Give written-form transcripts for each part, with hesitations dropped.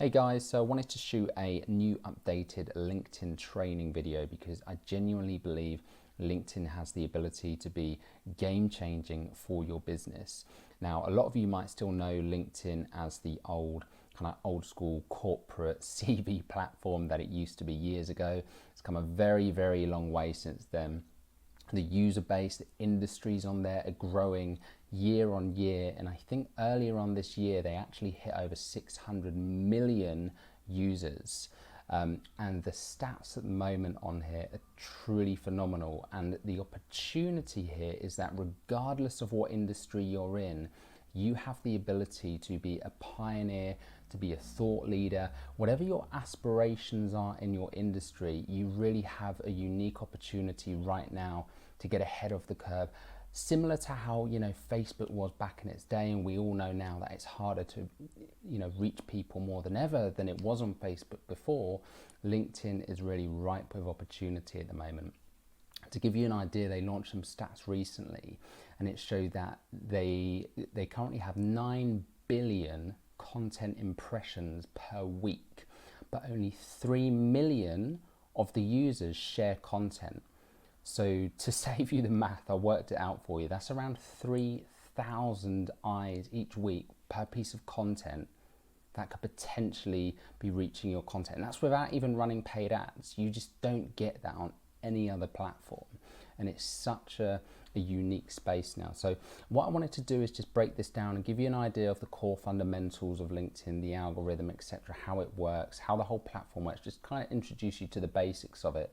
Hey guys, so I wanted to shoot a new updated LinkedIn training video because I genuinely believe LinkedIn has the ability to be game changing for your business. Now, a lot of you might still know LinkedIn as the old school corporate CV platform that it used to be years ago. It's come a very, very long way since then. The user base, the industries on there are growing year on year, and I think earlier on this year they actually hit over 600 million users, and the stats at the moment on here are truly phenomenal. And the opportunity here is that regardless of what industry you're in, you have the ability to be a pioneer, to be a thought leader. Whatever your aspirations are in your industry, you really have a unique opportunity right now to get ahead of the curve. Similar to how, Facebook was back in its day, and we all know now that it's harder to, reach people more than ever than it was on Facebook before. LinkedIn is really ripe with opportunity at the moment. To give you an idea, they launched some stats recently, and it showed that they currently have 9 billion content impressions per week, but only 3 million of the users share content. So to save you the math, I worked it out for you. That's around 3,000 eyes each week per piece of content that could potentially be reaching your content. And that's without even running paid ads. You just don't get that on any other platform. And it's such a unique space now. So what I wanted to do is just break this down and give you an idea of the core fundamentals of LinkedIn, the algorithm, etc., how it works, how the whole platform works, just kind of introduce you to the basics of it.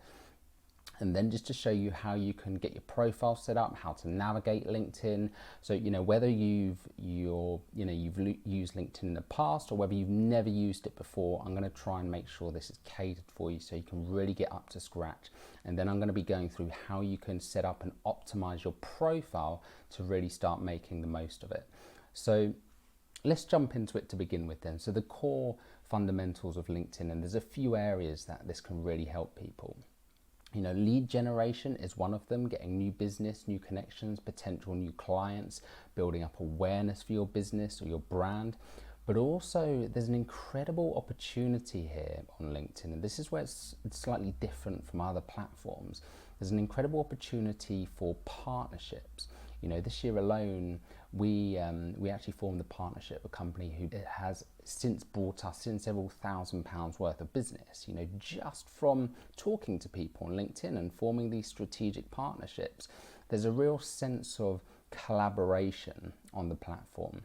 And then just to show you how you can get your profile set up, how to navigate LinkedIn. So, whether you've used LinkedIn in the past or whether you've never used it before, I'm going to try and make sure this is catered for you so you can really get up to scratch. And then I'm going to be going through how you can set up and optimize your profile to really start making the most of it. So let's jump into it to begin with then. So the core fundamentals of LinkedIn, and there's a few areas that this can really help people. Lead generation is one of them, getting new business, new connections, potential new clients, building up awareness for your business or your brand. But also there's an incredible opportunity here on LinkedIn, and this is where it's slightly different from other platforms. There's an incredible opportunity for partnerships. This year alone, we actually formed a partnership with a company who has since brought us in several £1,000s worth of business, just from talking to people on LinkedIn and forming these strategic partnerships. There's a real sense of collaboration on the platform.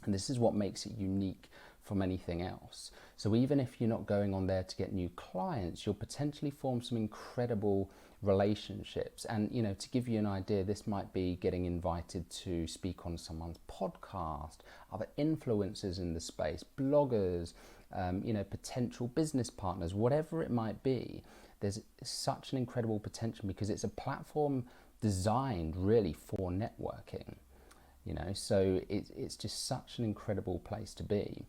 And this is what makes it unique from anything else. So even if you're not going on there to get new clients, you'll potentially form some incredible relationships. And to give you an idea, this might be getting invited to speak on someone's podcast, other influencers in the space, bloggers, potential business partners, whatever it might be. There's such an incredible potential because it's a platform designed really for networking. So it's just such an incredible place to be.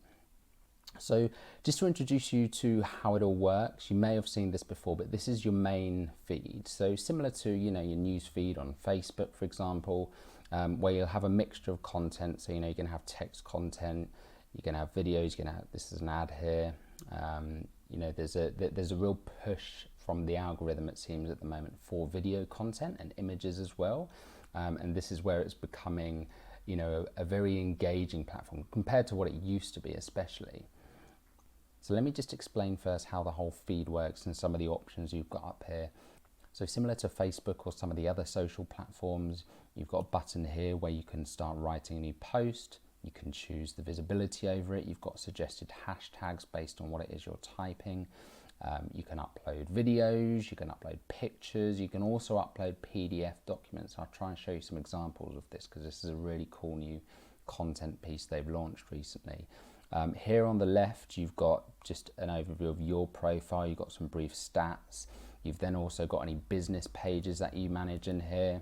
So just to introduce you to how it all works, you may have seen this before, but this is your main feed. So similar to, your news feed on Facebook, for example, where you'll have a mixture of content. So, you're going to have text content, you're going to have videos, you're going to have, this is an ad here. There's a real push from the algorithm, it seems, at the moment for video content and images as well. And this is where it's becoming, a very engaging platform compared to what it used to be, especially. So let me just explain first how the whole feed works and some of the options you've got up here. So similar to Facebook or some of the other social platforms, you've got a button here where you can start writing a new post. You can choose the visibility over it. You've got suggested hashtags based on what it is you're typing. You can upload videos, you can upload pictures, you can also upload PDF documents. I'll try and show you some examples of this because this is a really cool new content piece they've launched recently. Here on the left, you've got just an overview of your profile. You've got some brief stats. You've then also got any business pages that you manage in here.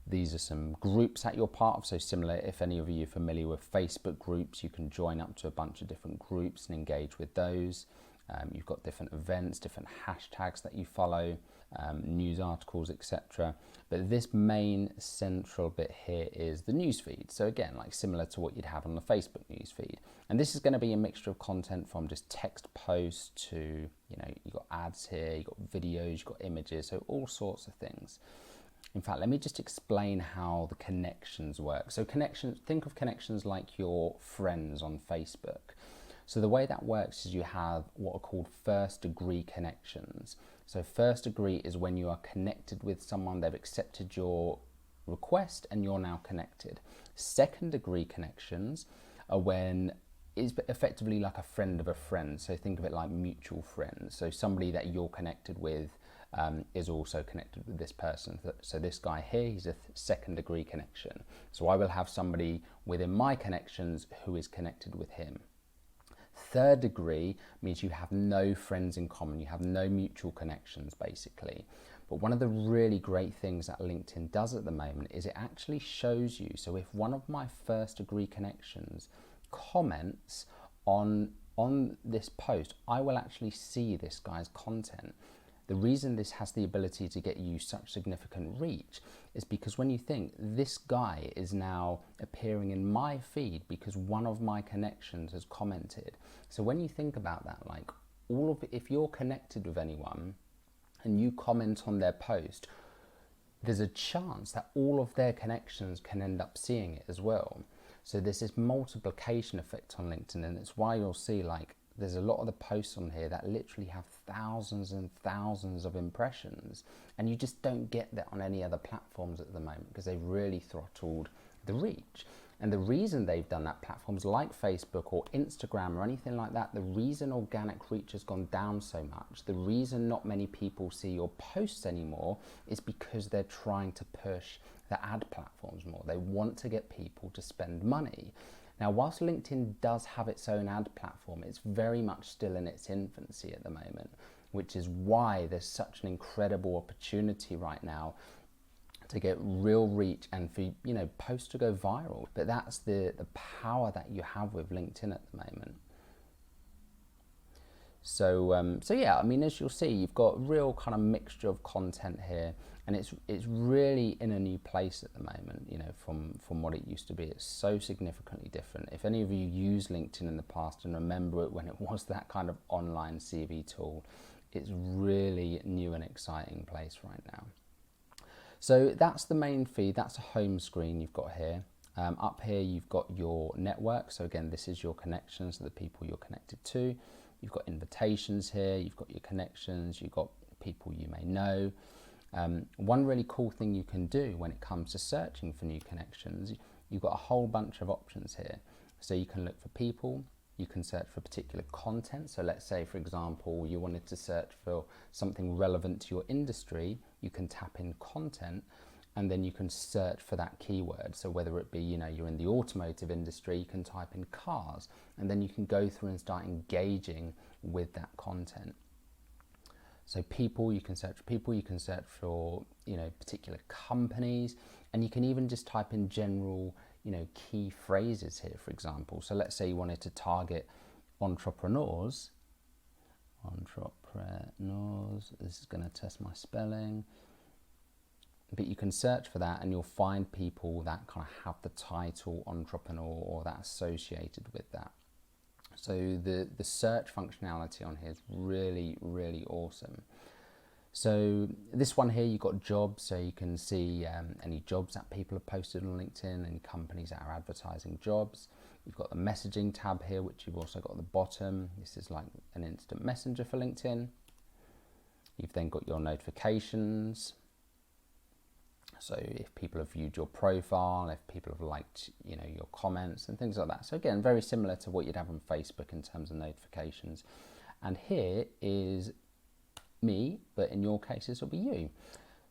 These are some groups that you're part of. So similar, if any of you are familiar with Facebook groups, you can join up to a bunch of different groups and engage with those. You've got different events, different hashtags that you follow, news articles, etc. But this main central bit here is the newsfeed. So again, like similar to what you'd have on the Facebook newsfeed. And this is going to be a mixture of content from just text posts to, you know, you've got ads here, you've got videos, you've got images, so all sorts of things. In fact, let me just explain how the connections work. So connections, think of connections like your friends on Facebook. So the way that works is you have what are called first degree connections. So first degree is when you are connected with someone, they've accepted your request and you're now connected. Second degree connections are when it's effectively like a friend of a friend. So think of it like mutual friends. So somebody that you're connected with is also connected with this person. So this guy here, he's a second degree connection. So I will have somebody within my connections who is connected with him. Third degree means you have no friends in common, you have no mutual connections basically. But one of the really great things that LinkedIn does at the moment is it actually shows you, so if one of my first degree connections comments on this post, I will actually see this guy's content. The reason this has the ability to get you such significant reach is because when you think this guy is now appearing in my feed because one of my connections has commented. So when you think about that, like if you're connected with anyone and you comment on their post, there's a chance that all of their connections can end up seeing it as well. So there's this multiplication effect on LinkedIn, and it's why you'll see like there's a lot of the posts on here that literally have thousands and thousands of impressions, and you just don't get that on any other platforms at the moment because they've really throttled the reach. And the reason they've done that, platforms like Facebook or Instagram or anything like that, the reason organic reach has gone down so much, the reason not many people see your posts anymore is because they're trying to push the ad platforms more. They want to get people to spend money. Now, whilst LinkedIn does have its own ad platform, it's very much still in its infancy at the moment, which is why there's such an incredible opportunity right now to get real reach and for, you know, posts to go viral. But that's the power that you have with LinkedIn at the moment. So yeah, I mean, as you'll see, you've got a real kind of mixture of content here, and it's really in a new place at the moment, you know, from what it used to be. It's so significantly different. If any of you used LinkedIn in the past and remember it when it was that kind of online CV tool, it's really new and exciting place right now. So that's the main feed, that's a home screen you've got here. Up here you've got your network, so again this is your connections, the people you're connected to. You've got invitations here, you've got your connections, you've got people you may know. One really cool thing you can do when it comes to searching for new connections, you've got a whole bunch of options here. So you can look for people, you can search for particular content. So let's say, for example, you wanted to search for something relevant to your industry, you can tap in content and then you can search for that keyword. So whether it be, you know, you're in the automotive industry, you can type in cars, and then you can go through and start engaging with that content. So people, you can search for people, you can search for, you know, particular companies, and you can even just type in general, you know, key phrases here, for example. So let's say you wanted to target entrepreneurs, this is going to test my spelling. But you can search for that and you'll find people that kind of have the title entrepreneur or that associated with that. So the search functionality on here is really, really awesome. So this one here, you've got jobs, so you can see any jobs that people have posted on LinkedIn and companies that are advertising jobs. You've got the messaging tab here, which you've also got at the bottom. This is like an instant messenger for LinkedIn. You've then got your notifications. So if people have viewed your profile, if people have liked, you know, your comments and things like that. So again, very similar to what you'd have on Facebook in terms of notifications. And here is me, but in your case, this will be you.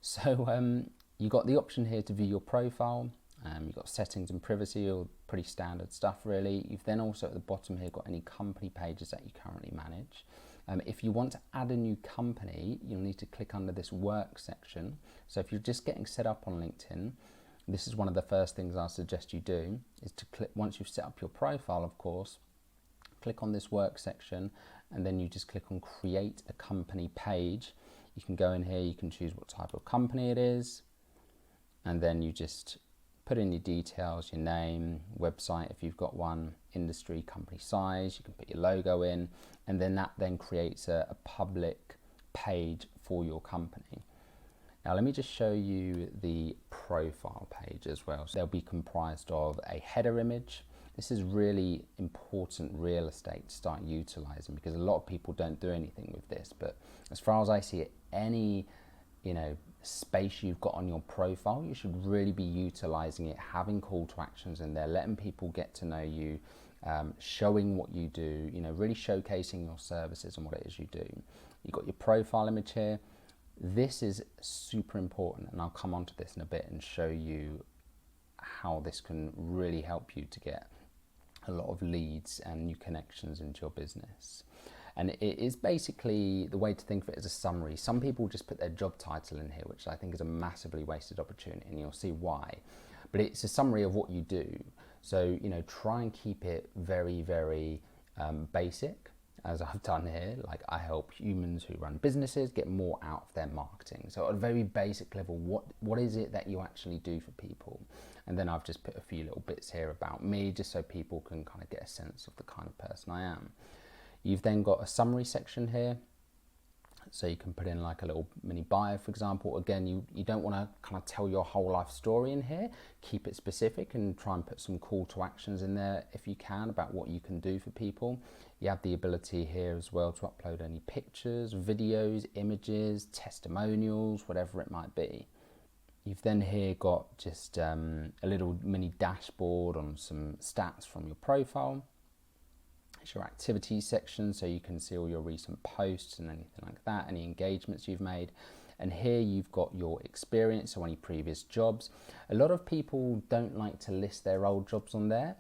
So you've got the option here to view your profile. You've got settings and privacy, all pretty standard stuff really. You've then also at the bottom here got any company pages that you currently manage. If you want to add a new company, you'll need to click under this work section. So if you're just getting set up on LinkedIn, this is one of the first things I suggest you do, is to click, once you've set up your profile, of course, click on this work section, and then you just click on create a company page. You can go in here, you can choose what type of company it is, and then you just put in your details, your name, website if you've got one, industry, company size. You can put your logo in, and then that then creates a public page for your company. Now let me just show you the profile page as well. So they'll be comprised of a header image. This is really important real estate to start utilizing, because a lot of people don't do anything with this, but as far as I see it, any space you've got on your profile, you should really be utilizing it, having call to actions in there, letting people get to know you, showing what you do, really showcasing your services and what it is you do. You've got your profile image here. This is super important, and I'll come on to this in a bit and show you how this can really help you to get a lot of leads and new connections into your business. And it is basically, the way to think of it as a summary. Some people just put their job title in here, which I think is a massively wasted opportunity, and you'll see why. But it's a summary of what you do. So, try and keep it very, very basic, as I've done here. Like, I help humans who run businesses get more out of their marketing. So at a very basic level, what is it that you actually do for people? And then I've just put a few little bits here about me, just so people can kind of get a sense of the kind of person I am. You've then got a summary section here. So you can put in like a little mini bio, for example. Again, you don't want to kind of tell your whole life story in here. Keep it specific and try and put some call to actions in there if you can, about what you can do for people. You have the ability here as well to upload any pictures, videos, images, testimonials, whatever it might be. You've then here got just a little mini dashboard on some stats from your profile. It's your activities section, so you can see all your recent posts and anything like that, any engagements you've made. And here you've got your experience, so any previous jobs. A lot of people don't like to list their old jobs on there.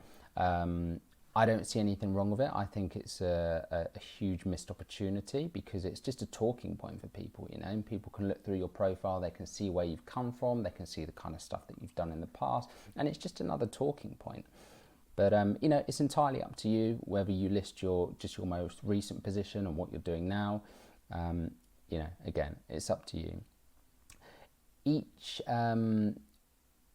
I don't see anything wrong with it. I think it's a huge missed opportunity, because it's just a talking point for people, and people can look through your profile, they can see where you've come from, they can see the kind of stuff that you've done in the past, and it's just another talking point. But it's entirely up to you whether you list your most recent position and what you're doing now. Again, it's up to you. Each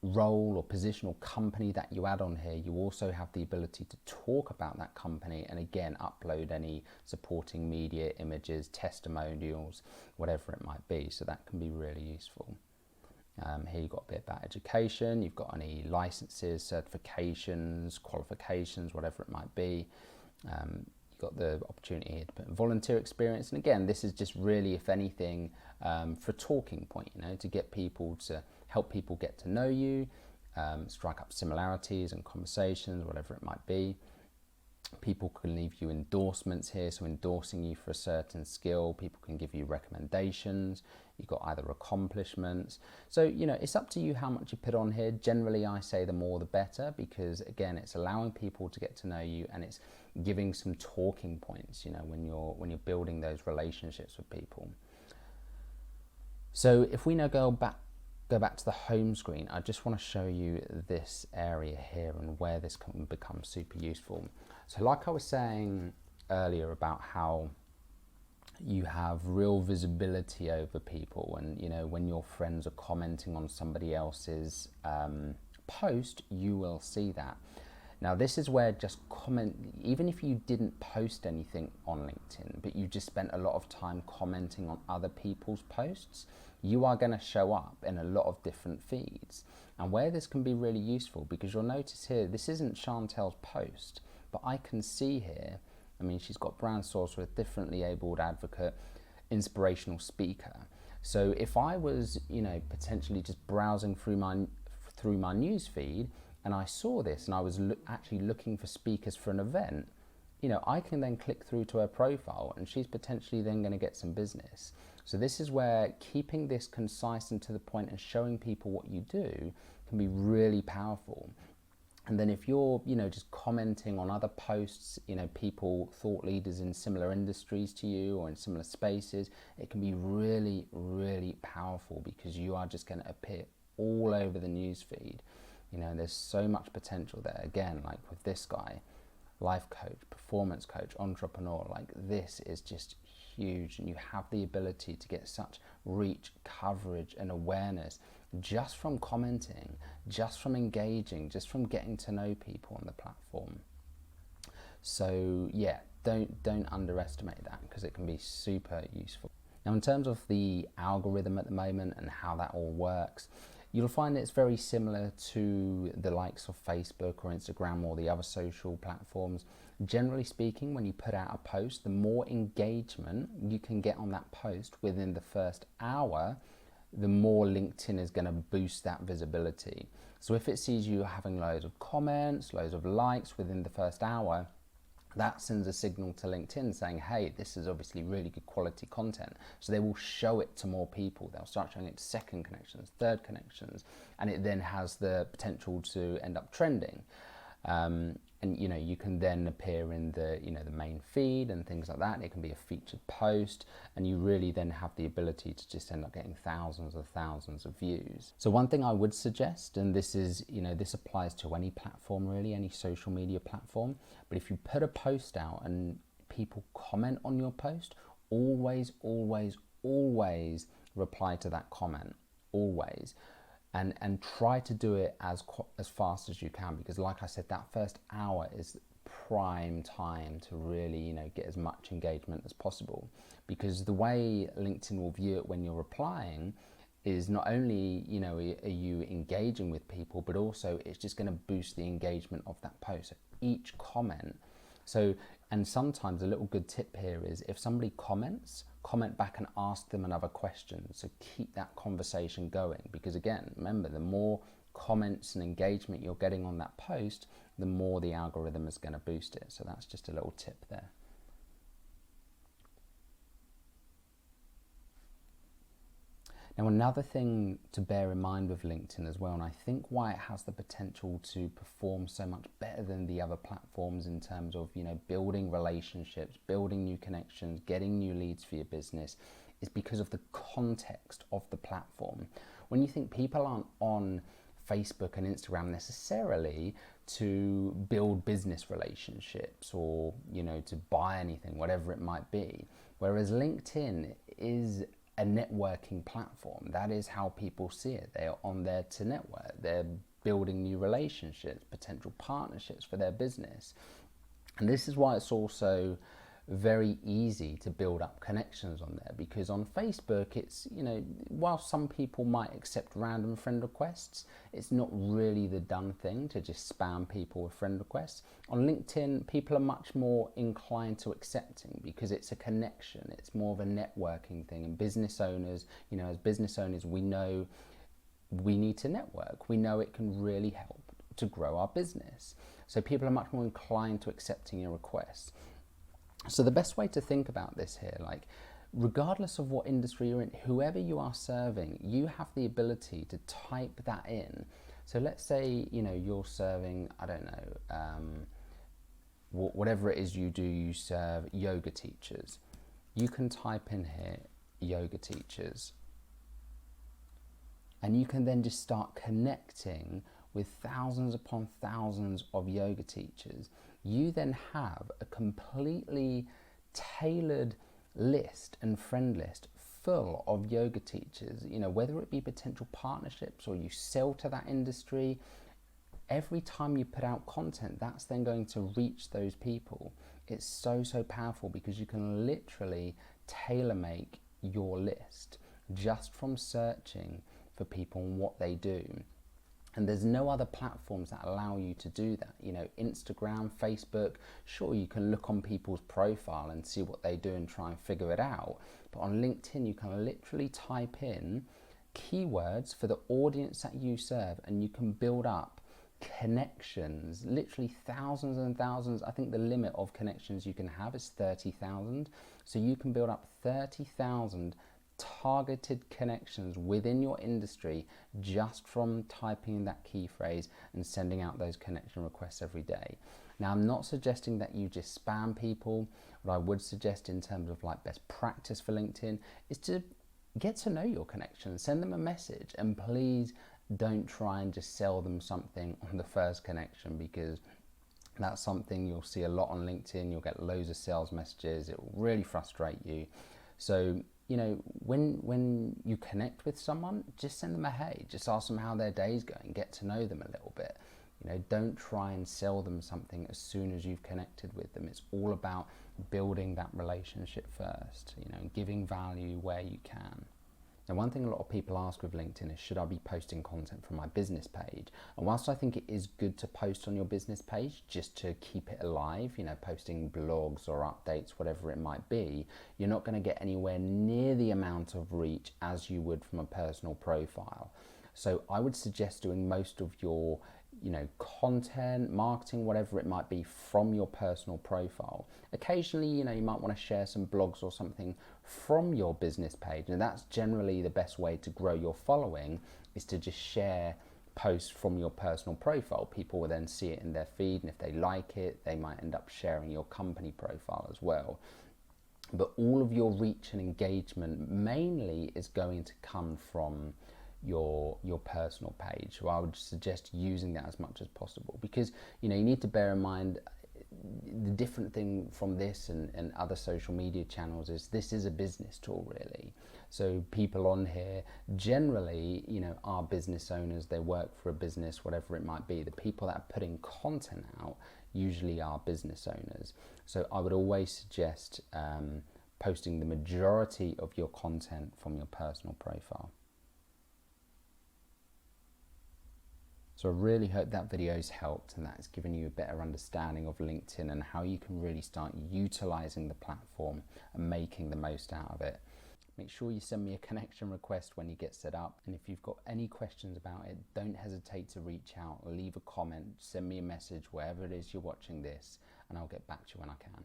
role or position or company that you add on here, you also have the ability to talk about that company, and again, upload any supporting media, images, testimonials, whatever it might be. So that can be really useful. Here you've got a bit about education, you've got any licenses, certifications, qualifications, whatever it might be. You've got the opportunity here to put in volunteer experience. And again, this is just really, if anything, for a talking point, to get people to help people get to know you, strike up similarities and conversations, whatever it might be. People can leave you endorsements here, so endorsing you for a certain skill. People can give you recommendations. You've got either accomplishments. So, it's up to you how much you put on here. Generally, I say the more the better, because again, it's allowing people to get to know you, and it's giving some talking points, when you're building those relationships with people. So if we now go back to the home screen, I just want to show you this area here and where this can become super useful. So like I was saying earlier about how you have real visibility over people, and when your friends are commenting on somebody else's post, you will see that. Now this is where just comment, even if you didn't post anything on LinkedIn, but you just spent a lot of time commenting on other people's posts, you are going to show up in a lot of different feeds. And where this can be really useful, because you'll notice here, this isn't Chantel's post, but I can see here, she's got brand source with differently abled advocate, inspirational speaker. So if I was, potentially just browsing through my news feed, and I saw this and I was actually looking for speakers for an event, I can then click through to her profile, and she's potentially then going to get some business. So this is where keeping this concise and to the point and showing people what you do can be really powerful. And then if you're, just commenting on other posts, people, thought leaders in similar industries to you or in similar spaces, it can be really, really powerful, because you are just going to appear all over the news feed. There's so much potential there. Again, like with this guy, life coach, performance coach, entrepreneur. Like, this is just huge, and you have the ability to get such reach, coverage and awareness just from commenting, just from engaging, just from getting to know people on the platform. So yeah, don't underestimate that, because it can be super useful. Now, in terms of the algorithm at the moment and how that all works, you'll find it's very similar to the likes of Facebook or Instagram or the other social platforms. Generally speaking, when you put out a post, the more engagement you can get on that post within the first hour, the more LinkedIn is going to boost that visibility. So if it sees you having loads of comments, loads of likes within the first hour, that sends a signal to LinkedIn saying, hey, this is obviously really good quality content. So they will show it to more people. They'll start showing it to second connections, third connections, and it then has the potential to end up trending. And you know, you can then appear in the, you know, the main feed and things like that. It can be a featured post, and you really then have the ability to just end up getting thousands of views. So one thing I would suggest, and this is, you know, this applies to any platform really, any social media platform, but if you put a post out and people comment on your post, always reply to that comment, always. And try to do it as fast as you can, because like I said, that first hour is prime time to really, you know, get as much engagement as possible, because the way LinkedIn will view it when you're replying is not only, you know, are you engaging with people, but also it's just going to boost the engagement of that post. So each comment. So, and sometimes a little good tip here is, if somebody comments, comment back and ask them another question. So keep that conversation going, because again, remember, the more comments and engagement you're getting on that post, the more the algorithm is going to boost it. So that's just a little tip there. Now, another thing to bear in mind with LinkedIn as well, and I think why it has the potential to perform so much better than the other platforms in terms of, you know, building relationships, building new connections, getting new leads for your business, is because of the context of the platform. When you think people aren't on Facebook and Instagram necessarily to build business relationships or, you know, to buy anything, whatever it might be, whereas LinkedIn is a networking platform. That is how people see it. They are on there to network. They're building new relationships, potential partnerships for their business. And this is why it's also very easy to build up connections on there, because on Facebook, it's, you know, while some people might accept random friend requests, it's not really the done thing to just spam people with friend requests. On LinkedIn, people are much more inclined to accepting, because it's a connection. It's more of a networking thing. And business owners, you know, as business owners, we know we need to network. We know it can really help to grow our business. So people are much more inclined to accepting your requests. So the best way to think about this here, like, regardless of what industry you're in, whoever you are serving, you have the ability to type that in. So let's say, you know, you're serving, I don't know, whatever it is you do, you serve yoga teachers. You can type in here, yoga teachers. And you can then just start connecting with thousands upon thousands of yoga teachers. You then have a completely tailored list and friend list full of yoga teachers, you know, whether it be potential partnerships or you sell to that industry. Every time you put out content, that's then going to reach those people. It's so powerful, because you can literally tailor make your list just from searching for people and what they do. And there's no other platforms that allow you to do that. You know, Instagram, Facebook, sure, you can look on people's profile and see what they do and try and figure it out. But on LinkedIn, you can literally type in keywords for the audience that you serve, and you can build up connections, literally thousands and thousands. I think the limit of connections you can have is 30,000. So you can build up 30,000 targeted connections within your industry just from typing in that key phrase and sending out those connection requests every day. Now, I'm not suggesting that you just spam people. What I would suggest in terms of like best practice for LinkedIn is to get to know your connections, send them a message, and please don't try and just sell them something on the first connection, because That's something you'll see a lot on LinkedIn. You'll get loads of sales messages. It will really frustrate you. So, you know, when you connect with someone, just send them a hey, just ask them how their day's going, get to know them a little bit. You know, don't try and sell them something as soon as you've connected with them. It's all about building that relationship first, you know, giving value where you can. Now, one thing a lot of people ask with LinkedIn is, should I be posting content from my business page? And whilst I think it is good to post on your business page just to keep it alive, you know, posting blogs or updates, whatever it might be, you're not going to get anywhere near the amount of reach as you would from a personal profile. So I would suggest doing most of your, you know, content, marketing, whatever it might be, from your personal profile. Occasionally, you know, you might want to share some blogs or something from your business page, and that's generally the best way to grow your following, is to just share posts from your personal profile. People will then see it in their feed, and if they like it, they might end up sharing your company profile as well. But all of your reach and engagement mainly is going to come from your personal page. So I would suggest using that as much as possible, because, you know, you need to bear in mind the different thing from this and other social media channels is this is a business tool, really. So people on here generally, you know, are business owners. They work for a business, whatever it might be. The people that are putting content out usually are business owners. So I would always suggest posting the majority of your content from your personal profile. So I really hope that video's helped and that it's given you a better understanding of LinkedIn and how you can really start utilizing the platform and making the most out of it. Make sure you send me a connection request when you get set up, and if you've got any questions about it, don't hesitate to reach out, leave a comment, send me a message, wherever it is you're watching this, and I'll get back to you when I can.